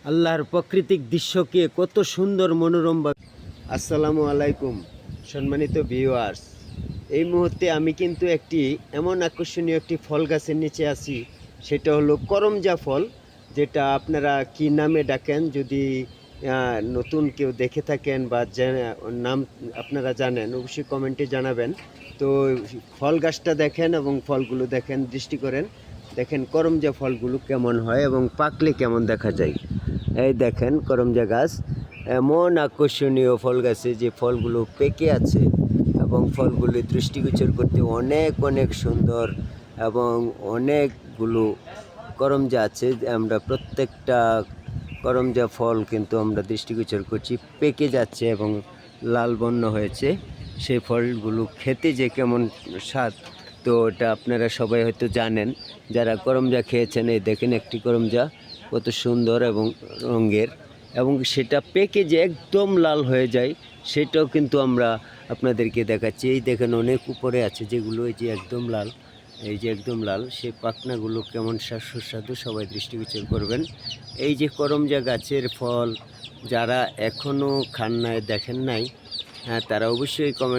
আল্লাহর প্রাকৃতিক দৃশ্যকে কত সুন্দর মনোরম। আসসালামু আলাইকুম সম্মানিত ভিউয়ার্স, এই মুহূর্তে আমি কিন্তু একটি এমন আকর্ষণীয় একটি ফল গাছের নিচে আছি। সেটা হলো করমজা ফল, যেটা আপনারা কি নামে ডাকেন, যদি নতুন কেউ দেখে থাকেন বা নাম আপনারা জানেন অবশ্যই কমেন্টে জানাবেন। তো ফল গাছটা দেখেন এবং ফলগুলো দেখেন, দৃষ্টি করেন, দেখেন করমজা ফলগুলো কেমন হয় এবং পাকলে কেমন দেখা যায়। এই দেখেন করমজা গাছ, এমন আকর্ষণীয় ফল গাছে যে ফলগুলো পেকে আছে এবং ফলগুলি দৃষ্টিগোচর করতে অনেক অনেক সুন্দর এবং অনেকগুলো করমজা আছে। আমরা প্রত্যেকটা করমজা ফল কিন্তু আমরা দৃষ্টিগোচর করছি পেকে যাচ্ছে এবং লাল বর্ণ হয়েছে। সেই ফলগুলো খেতে যে কেমন স্বাদ, তো এটা আপনারা সবাই হয়তো জানেন যারা করমজা খেয়েছেন। এই দেখেন একটি করমজা কত সুন্দর এবং রঙের, এবং সেটা পেকে যে একদম লাল হয়ে যায় সেটাও কিন্তু আমরা আপনাদেরকে দেখাচ্ছি। এই দেখেন অনেক উপরে আছে যেগুলো এই যে একদম লাল, এই যে একদম লাল, সেই পাখনাগুলো কেমন সুস্বাদু সবাই দৃষ্টিগোচর করবেন। এই যে করমজা গাছের ফল যারা এখনও খান নাই, দেখেন নাই, হ্যাঁ, তারা অবশ্যই কমেন্ট